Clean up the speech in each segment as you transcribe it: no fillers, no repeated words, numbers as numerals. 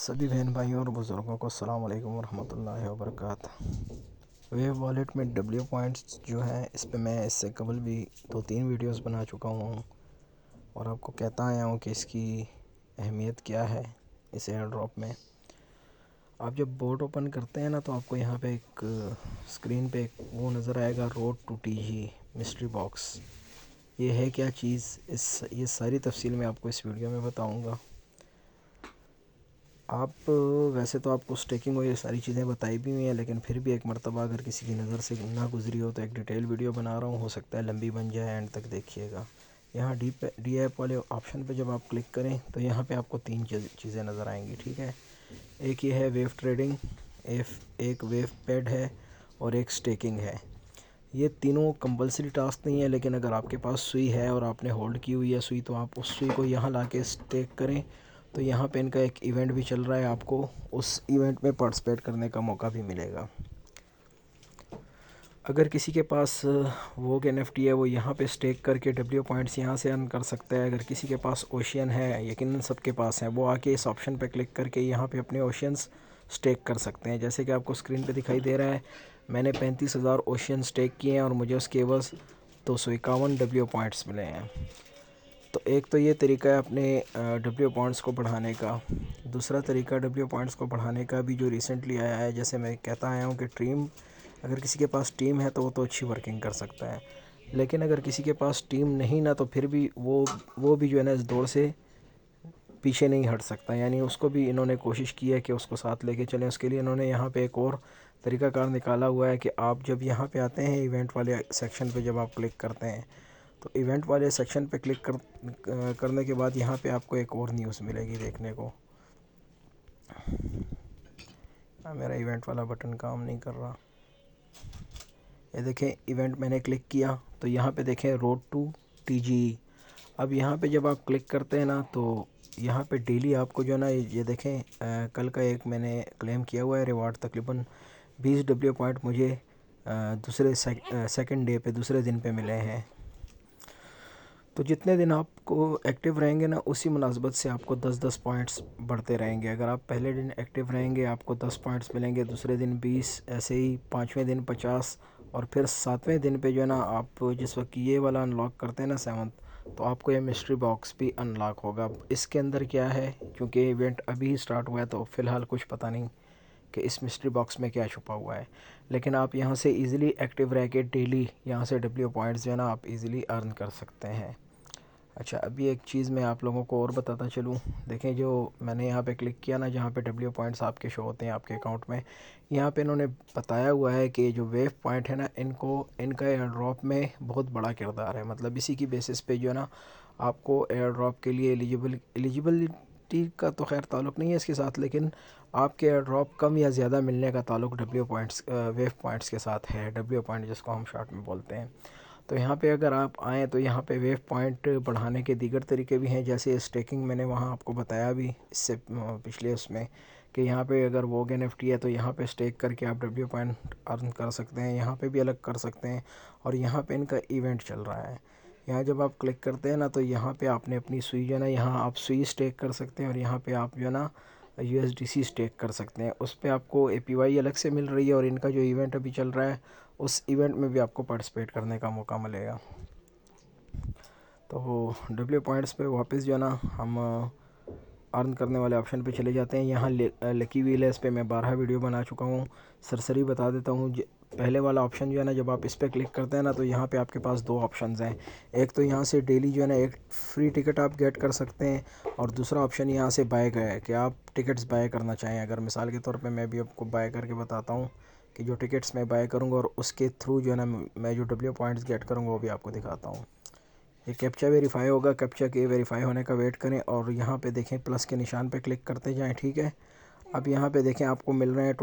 सभी बहन भाइयों और बुज़ुर्गों को अस्सलाम वालेकुम वरहमतुल्लाहि वबरकातुहू। वेव वॉलेट में डब्ल्यू पॉइंट्स जो है इस पे मैं इससे कबल भी 2-3 वीडियोस बना चुका हूँ और आपको कहता आया हूँ कि इसकी अहमियत क्या है। इस एयर ड्रॉप में आप जब बोट ओपन करते हैं ना तो आपको यहाँ पे एक स्क्रीन पे एक वो नज़र आएगा, road to TG mystery box. ये है क्या चीज़, ये सारी तफसील मैं आपको इस वीडियो में बताऊँगा। आप वैसे तो आपको स्टेकिंग और ये सारी चीज़ें बताई भी हुई हैं, लेकिन फिर भी एक मर्तबा अगर किसी की नज़र से ना गुज़री हो तो एक डिटेल वीडियो बना रहा हूँ, हो सकता है लंबी बन जाए, एंड तक देखिएगा। यहाँ डी ऐप वाले ऑप्शन पे जब आप क्लिक करें तो यहाँ पे आपको 3 चीज़ें नज़र आएंगी, ठीक है। एक ये है वेव ट्रेडिंग, एक वेव पैड है और एक स्टेकिंग है। ये तीनों कंपलसरी टास्क नहीं है, लेकिन अगर आपके पास सुई है और आपने होल्ड की हुई है सुई, तो आप उस सुई को यहाँ ला के स्टेक करें तो यहाँ पे इनका एक इवेंट भी चल रहा है, आपको उस इवेंट में पार्टिसिपेट करने का मौका भी मिलेगा। अगर किसी के पास वो NFT है वो यहाँ पे स्टेक करके डब्ल्यू पॉइंट्स यहाँ से अर्न कर सकता है। अगर किसी के पास ओशियन है, यकीनन सबके पास है, वो आके इस ऑप्शन पे क्लिक करके यहाँ पे अपने ओशियंस स्टेक कर सकते हैं। जैसे कि आपको स्क्रीन पे दिखाई दे रहा है, मैंने 35,000 ओशियन स्टेक किए हैं और मुझे उसके एवज़ 251 डब्ल्यू पॉइंट्स मिले हैं। तो एक तो ये तरीका है अपने डब्ल्यू पॉइंट्स को बढ़ाने का। दूसरा तरीका डब्ल्यू पॉइंट्स को बढ़ाने का भी जो रिसेंटली आया है, जैसे मैं कहता आया हूँ कि टीम, अगर किसी के पास टीम है तो वो तो अच्छी वर्किंग कर सकता है, लेकिन अगर किसी के पास टीम नहीं ना तो फिर भी वो भी जो है ना इस दौड़ से पीछे नहीं हट सकता। यानी उसको भी इन्होंने कोशिश की है कि उसको साथ लेके चलें। उसके लिए इन्होंने यहाँ पे एक और तरीक़ाकार निकाला हुआ है कि आप जब यहाँ पे आते हैं इवेंट वाले सेक्शन पे जब आप क्लिक करते हैं तो इवेंट वाले सेक्शन पे क्लिक करने के बाद यहाँ पे आपको एक और न्यूज़ मिलेगी देखने को। मेरा इवेंट वाला बटन काम नहीं कर रहा। ये देखें, इवेंट मैंने क्लिक किया तो यहाँ पे देखें रोड टू टीजी। अब यहाँ पे जब आप क्लिक करते हैं ना तो यहाँ पे डेली आपको जो है ना ये देखें, कल का एक मैंने क्लेम किया हुआ है रिवार्ड, तकरीबन 20 डब्ल्यू पॉइंट मुझे दूसरे सेकंड डे पे, दूसरे दिन पे मिले हैं। तो जितने दिन आपको एक्टिव रहेंगे ना उसी मुनासबत से आपको 10-10 पॉइंट्स बढ़ते रहेंगे। अगर आप पहले दिन एक्टिव रहेंगे आपको 10 पॉइंट्स मिलेंगे, दूसरे दिन 20, ऐसे ही 5वें दिन 50 और फिर 7वें दिन पे जो है ना आप जिस वक्त ये वाला अनलॉक करते हैं ना 7th, तो आपको ये मिस्ट्री बॉक्स भी अनलॉक होगा। इसके अंदर क्या है, क्योंकि इवेंट अभी ही स्टार्ट हुआ है तो फ़िलहाल कुछ पता नहीं कि इस मिस्ट्री बॉक्स में क्या छुपा हुआ है, लेकिन आप यहाँ से इजीली एक्टिव रह के डेली यहाँ से डब्ल्यू पॉइंट्स जो है ना आप इजीली अर्न कर सकते हैं। अच्छा, अभी एक चीज़ मैं आप लोगों को और बताता चलूँ। देखें, जो मैंने यहाँ पे क्लिक किया ना, जहाँ पे डब्ल्यू पॉइंट्स आपके शो होते हैं आपके अकाउंट में, यहाँ पे इन्होंने बताया हुआ है कि जो वेव पॉइंट है ना इनका एयर ड्रॉप में बहुत बड़ा किरदार है। मतलब इसी की बेसिस पे जो है ना आपको एयर ड्रॉप के लिए एलिजिबिलिटी का तो खैर ताल्लुक़ नहीं है इसके साथ, लेकिन आपके एयर ड्रॉप कम या ज़्यादा मिलने का ताल्लुक़ डब्ल्यू पॉइंट्स वेव पॉइंट्स के साथ है। डब्ल्यू पॉइंट जिसको हम शॉर्ट में बोलते हैं। तो यहाँ पे अगर आप आएँ तो यहाँ पे वेव पॉइंट बढ़ाने के दीगर तरीके भी हैं, जैसे स्टेकिंग मैंने वहाँ आपको बताया भी इससे पिछले उसमें कि यहाँ पे अगर वो NFT है तो यहाँ पे स्टेक करके आप डब्ल्यू पॉइंट अर्न कर सकते हैं। यहाँ पे भी अलग कर सकते हैं और यहाँ पे इनका इवेंट चल रहा है। यहाँ जब आप क्लिक करते हैं ना तो यहाँ पे आपने अपनी सुई जो है ना, यहाँ आप सुई स्टेक कर सकते हैं और यहाँ पे आप जो है ना USDC स्टेक कर सकते हैं। उस पर आपको APY अलग से मिल रही है और इनका जो इवेंट अभी चल रहा है उस इवेंट में भी आपको पार्टिसिपेट करने का मौका मिलेगा। तो डब्ल्यू पॉइंट्स पे वापस जो है ना हम अर्न करने वाले ऑप्शन पे चले जाते हैं। यहाँ लकी व्हील है, इस पर मैं 12 वीडियो बना चुका हूँ। सरसरी बता देता हूँ। पहले वाला ऑप्शन जो है ना, जब आप इस पर क्लिक करते हैं ना तो यहाँ पे आपके पास 2 ऑप्शंस हैं। एक तो यहाँ से डेली जो है ना एक फ्री टिकट आप गेट कर सकते हैं और दूसरा ऑप्शन यहाँ से बाय का है कि आप टिकट्स बाय करना चाहें। अगर मिसाल के तौर पे मैं भी आपको बाय करके बताता हूँ कि जो टिकट्स मैं बाय करूँगा और उसके थ्रू जो है ना मैं जो डब्ल्यू पॉइंट्स गेट करूँगा वो भी आपको दिखाता हूँ। ये कैप्चा वेरीफाई होगा, कैप्चा के वेरीफाई होने का वेट करें और यहाँ पे देखें प्लस के निशान पे क्लिक करते जाएं, ठीक है। अब यहाँ पे देखें आपको मिल रहे हैं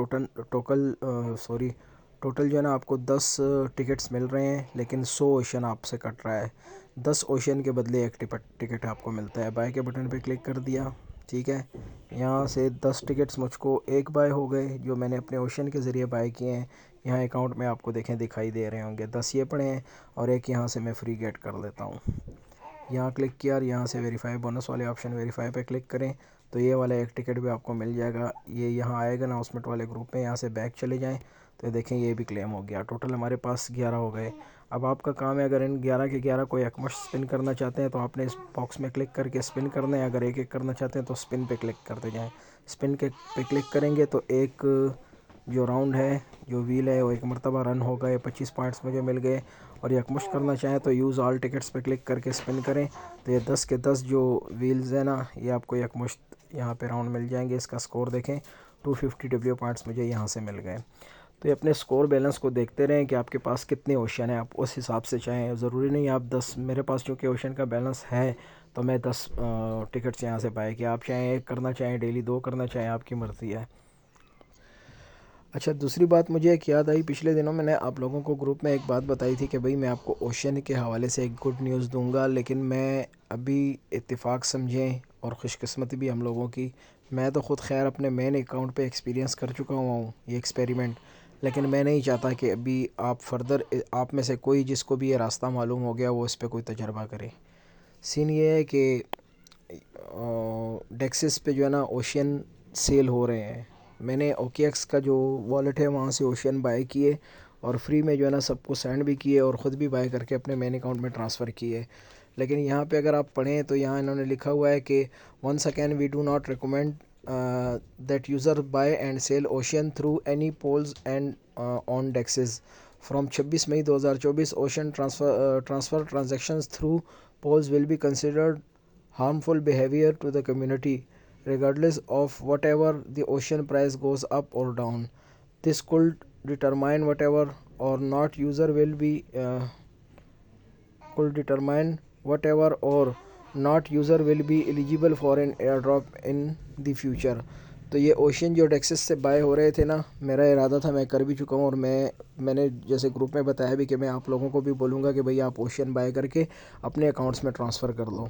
टोटल जो है ना आपको 10 टिकट्स मिल रहे हैं, लेकिन 100 ओशन आपसे कट रहा है। 10 ओशन के बदले एक टिकट आपको मिलता है। बाय के बटन पे क्लिक कर दिया, ठीक है। यहाँ से 10 टिकट्स मुझको एक बाय हो गए जो मैंने अपने ओशन के ज़रिए बाय किए हैं। यहाँ अकाउंट में आपको देखें दिखाई दे रहे होंगे 10 ये पड़े हैं और एक यहाँ से मैं फ्री गेट कर लेता हूँ। यहाँ क्लिक किया और यहाँ से वेरीफाई बोनस वाले ऑप्शन वेरीफाई पे क्लिक करें तो ये वाला एक टिकट भी आपको मिल जाएगा। ये यहाँ आएगा ना अनाउंसमेंट वाले ग्रुप में, यहाँ से बैक चले जाएँ तो देखें ये भी क्लेम हो गया। टोटल हमारे पास 11 हो गए। अब आपका काम है, अगर इन 11 के 11 कोई एकमुश्त स्पिन करना चाहते हैं तो आपने इस बॉक्स में क्लिक करके स्पिन करना है। अगर एक एक करना चाहते हैं तो स्पिन पे क्लिक करते जाएं। स्पिन के पे क्लिक करेंगे तो एक जो राउंड है, जो व्हील है, वो एक मरतबा रन हो गए, 25 पॉइंट्स मुझे मिल गए। और ये एकमुश्त करना चाहें तो यूज़ ऑल टिकट्स पे क्लिक करके स्पिन करें तो ये 10 के 10 जो व्हील्स हैं ना, ये आपको एकमुश्त यहाँ पे राउंड मिल जाएंगे। इसका स्कोर देखें, 250 डब्ल्यू पॉइंट्स मुझे यहाँ से मिल गए। तो ये अपने स्कोर बैलेंस को देखते रहें कि आपके पास कितने ओशन हैं, आप उस हिसाब से चाहें। ज़रूरी नहीं आप 10, मेरे पास चूँकि ओशन का बैलेंस है तो मैं 10 टिकट्स यहाँ से बाय किया। आप चाहें एक करना चाहें डेली, 2 करना चाहें, आपकी मर्ज़ी है। अच्छा, दूसरी बात मुझे एक याद आई, पिछले दिनों मैंने आप लोगों को ग्रुप में एक बात बताई थी कि भाई मैं आपको ओशन के हवाले से एक गुड न्यूज़ दूंगा, लेकिन मैं अभी इत्तेफाक समझें और ख़ुशकिस्मती भी हम लोगों की, मैं तो ख़ुद खैर अपने मेन अकाउंट पे एक्सपीरियंस कर चुका हुआ हूँ ये एक्सपेरिमेंट। लेकिन मैं नहीं चाहता कि अभी आप फर्दर, आप में से कोई जिसको भी ये रास्ता मालूम हो गया वो इस पर कोई तजर्बा करे। सीन ये है कि डेक्सिस पे जो है ना ओशियन सेल हो रहे हैं। मैंने OKX का जो वॉलेट है वहाँ से ओशियन बाय किए और फ्री में जो है ना सबको सेंड भी किए और ख़ुद भी बाय करके अपने मेन अकाउंट में ट्रांसफ़र किए। लेकिन यहाँ पे अगर आप पढ़ें तो यहाँ इन्होंने लिखा हुआ है कि once again we do not recommend that user buy and sell Ocean through any pools and on dexes from 26 May 2024 Ocean transfer transactions through pools will be considered harmful behavior to the community regardless of whatever the ocean price goes up or down. This could determine whatever or not user will be could determine whatever or not user will be eligible for an airdrop in the future. तो ये ocean जो डेक्सिस से bye हो रहे थे ना, मेरा इरादा था, मैं कर भी चुका हूँ और मैंने जैसे ग्रुप में बताया भी कि मैं आप लोगों को भी बोलूँगा कि भाई आप ओशियन बाय करके अपने अकाउंट्स में ट्रांसफ़र कर लो।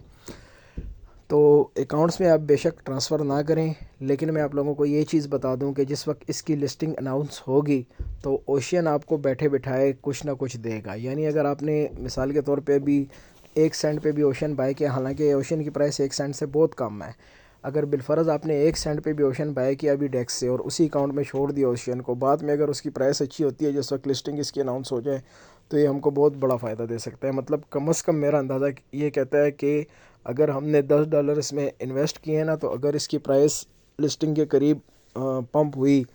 तो अकाउंट्स में आप बेशक ट्रांसफ़र ना करें, लेकिन मैं आप लोगों को ये चीज़ बता दूं कि जिस वक्त इसकी लिस्टिंग अनाउंस होगी तो ओशियन आपको बैठे बिठाए कुछ ना कुछ देगा। यानी अगर आपने मिसाल के तौर पे भी 1 सेंट पे भी ओशन बाय किया, हालांकि ओशन की प्राइस 1 सेंट से बहुत कम है, अगर बिलफर्ज आपने 1 सेंट पे भी ओशन बाय किया अभी डेक्स से और उसी अकाउंट में छोड़ दिया ओशन को, बाद में अगर उसकी प्राइस अच्छी होती है जिस वक्त लिस्टिंग इसकी अनाउंस हो जाए तो ये हमको बहुत बड़ा फ़ायदा दे सकता है। मतलब कम से कम मेरा अंदाज़ा ये कहता है कि अगर हमने $10 इसमें इन्वेस्ट किए हैं ना, तो अगर इसकी प्राइस लिस्टिंग के करीब पंप हुई,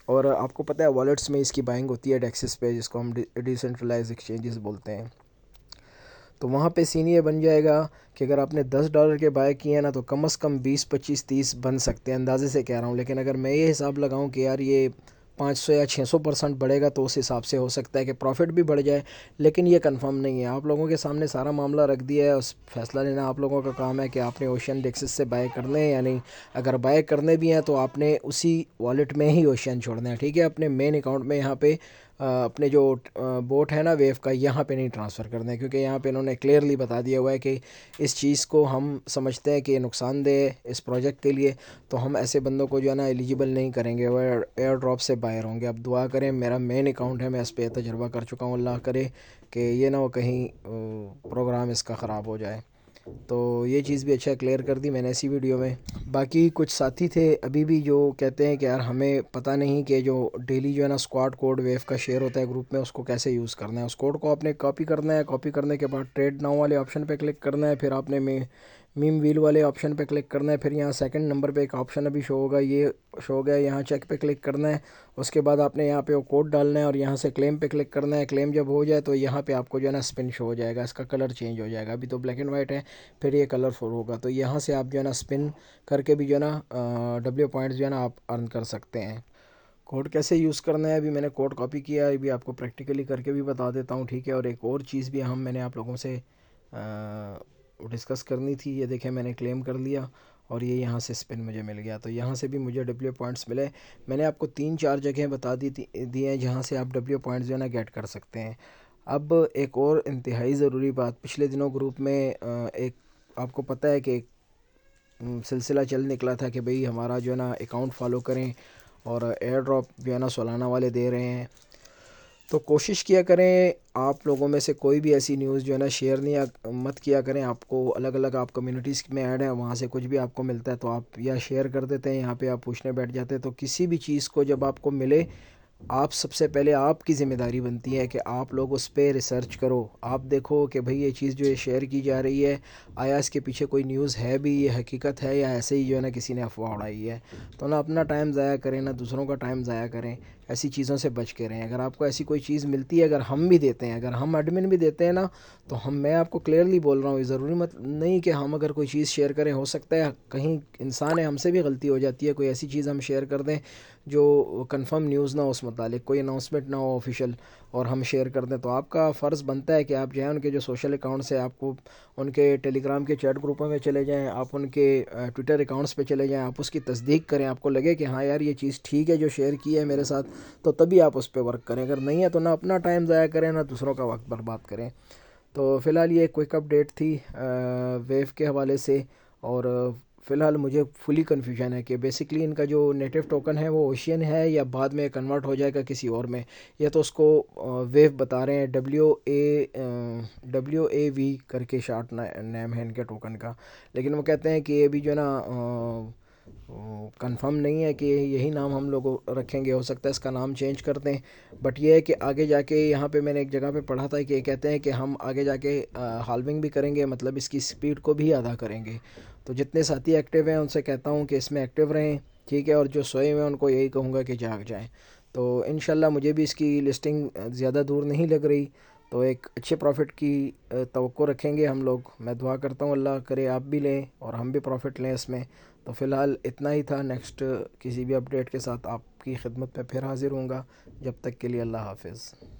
और आपको पता है वॉलेट्स में इसकी बाइंग होती है डेक्सिस पे, जिसको हम डिसेंट्रलाइज एक्सचेंजेस बोलते हैं, तो वहाँ पे सीन ये बन जाएगा कि अगर आपने $10 के बाय किए हैं ना तो कम से कम 20, 25, 30 बन सकते हैं, अंदाजे से कह रहा हूँ। लेकिन अगर मैं ये हिसाब लगाऊँ कि यार ये 500 या 600% बढ़ेगा तो उस हिसाब से हो सकता है कि प्रॉफिट भी बढ़ जाए, लेकिन ये कंफर्म नहीं है। आप लोगों के सामने सारा मामला रख दिया है, उस फैसला लेना आप लोगों का काम है कि आपने ओशियन डेक्सिस से बाय करने हैं या नहीं। अगर बाय करने भी हैं तो आपने उसी वॉलेट में ही ओशियन छोड़ना है, ठीक है। अपने मेन अकाउंट में यहाँ पे अपने जो बोट है ना वेव का, यहाँ पे नहीं ट्रांसफ़र करना है, क्योंकि यहाँ पे इन्होंने क्लियरली बता दिया हुआ है कि इस चीज़ को हम समझते हैं कि नुकसानदेह है इस प्रोजेक्ट के लिए, तो हम ऐसे बंदों को जो है ना एलिजिबल नहीं करेंगे, वो एयर ड्रॉप से बाहर होंगे। अब दुआ करें, मेरा मेन अकाउंट है, मैं इस पर तजर्बा कर चुका हूँ, अल्लाह करे कि ये ना हो कहीं प्रोग्राम इसका ख़राब हो जाए। तो ये चीज़ भी अच्छा क्लियर कर दी मैंने इसी वीडियो में। बाकी कुछ साथी थे अभी भी जो कहते हैं कि यार हमें पता नहीं कि जो डेली जो है ना स्क्वाड कोड वेव का शेयर होता है ग्रुप में, उसको कैसे यूज़ करना है। उस कोड को आपने कॉपी करना है, कॉपी करने के बाद ट्रेड नाउ वाले ऑप्शन पे क्लिक करना है, फिर आपने मीम व्हील वाले ऑप्शन पे क्लिक करना है, फिर यहाँ सेकंड नंबर पे एक ऑप्शन अभी शो होगा, ये शो हो गया, यहाँ चेक पे क्लिक करना है। उसके बाद आपने यहाँ पे वो कोड डालना है और यहाँ से क्लेम पे क्लिक करना है। क्लेम जब हो जाए तो यहाँ पे आपको जो है ना स्पिन शो हो जाएगा, इसका कलर चेंज हो जाएगा, अभी तो ब्लैक एंड वाइट है, फिर ये कलरफुल होगा। तो यहाँ से आप जो है ना स्पिन करके भी जो है ना डब्ल्यू पॉइंट्स जो है ना आप अर्न कर सकते हैं। कोड कैसे यूज़ करना है, अभी मैंने कोड कॉपी किया है, अभी आपको प्रैक्टिकली करके भी बता देता हूँ, ठीक है। और एक और चीज़ भी मैंने आप लोगों से डिस्कस करनी थी। ये देखें, मैंने क्लेम कर लिया और ये यहाँ से स्पिन मुझे मिल गया, तो यहाँ से भी मुझे डब्ल्यू पॉइंट्स मिले। मैंने आपको 3-4 जगह बता दी हैं जहाँ से आप डब्ल्यू पॉइंट्स जो है ना गेट कर सकते हैं। अब एक और इंतहाई ज़रूरी बात, पिछले दिनों ग्रुप में एक आपको पता है कि एक सिलसिला चल निकला था कि भाई हमारा जो है ना अकाउंट फॉलो करें और एयर ड्रॉप जो है ना सालाना वाले दे रहे हैं। तो कोशिश किया करें आप लोगों में से कोई भी ऐसी न्यूज़ जो है ना शेयर नहीं मत किया करें। आपको अलग अलग आप कम्युनिटीज़ में ऐड है, वहाँ से कुछ भी आपको मिलता है तो आप या शेयर कर देते हैं, यहाँ पे आप पूछने बैठ जाते हैं। तो किसी भी चीज़ को जब आपको मिले, आप सबसे पहले आपकी ज़िम्मेदारी बनती है कि आप लोग उस पर रिसर्च करो। आप देखो कि भाई ये चीज़ जो ये शेयर की जा रही है, आया इसके पीछे कोई न्यूज़ है भी, ये हकीकत है या ऐसे ही जो है ना किसी ने अफवाह उड़ाई है। तो ना अपना टाइम ज़ाया करें ना दूसरों का टाइम ज़ाया करें, ऐसी चीज़ों से बच के रहें। अगर आपको ऐसी कोई चीज़ मिलती है, अगर हम भी देते हैं, अगर हम एडमिन भी देते हैं ना, तो मैं आपको क्लियरली बोल रहा हूँ, ये ज़रूरी मत नहीं कि हम अगर कोई चीज़ शेयर करें, हो सकता है कहीं इंसान है हमसे भी गलती हो जाती है, कोई ऐसी चीज़ हम शेयर कर दें जो कंफर्म न्यूज़ ना हो, उस मुतालिक कोई अनाउंसमेंट ना हो ऑफिशियल, और हम शेयर कर दें। तो आपका फ़र्ज़ बनता है कि आप जो है उनके जो सोशल अकाउंट्स है, आपको उनके टेलीग्राम के चैट ग्रुपों में चले जाएं, आप उनके ट्विटर अकाउंट्स पे चले जाएं, आप उसकी तस्दीक करें। आपको लगे कि हाँ यार ये चीज़ ठीक है जो शेयर की है मेरे साथ, तो तभी आप उस पर वर्क करें। अगर नहीं है तो ना अपना टाइम ज़ाया करें ना दूसरों का वक्त बर्बाद करें। तो फ़िलहाल ये क्विक अपडेट थी वेव के हवाले से। और फ़िलहाल मुझे फुली कन्फ्यूजन है कि बेसिकली इनका जो नेटिव टोकन है वो ओशियन है या बाद में कन्वर्ट हो जाएगा किसी और में। ये तो उसको वेव बता रहे हैं, WAV करके शार्ट नेम है इनके टोकन का। लेकिन वो कहते हैं कि ये भी जो है ना कंफर्म नहीं है कि यही नाम हम लोग रखेंगे, हो सकता है इसका नाम चेंज कर दें। बट ये है कि आगे जाके यहाँ पे मैंने एक जगह पे पढ़ा था कि ये कहते हैं कि हम आगे जाके हाल्विंग भी करेंगे, मतलब इसकी स्पीड को भी आधा करेंगे। तो जितने साथी एक्टिव हैं उनसे कहता हूँ कि इसमें एक्टिव रहें, ठीक है, और जो सोए हुए हैं उनको यही कहूँगा कि जाग जाएं। तो इंशाल्लाह मुझे भी इसकी लिस्टिंग ज़्यादा दूर नहीं लग रही, तो एक अच्छे प्रॉफिट की तवक्को रखेंगे हम लोग। मैं दुआ करता हूँ अल्लाह करे आप भी लें और हम भी प्रॉफिट लें इसमें। तो फ़िलहाल इतना ही था। नेक्स्ट किसी भी अपडेट के साथ आपकी खिदमत में फिर हाज़िर होऊंगा। जब तक के लिए अल्लाह हाफ़िज़।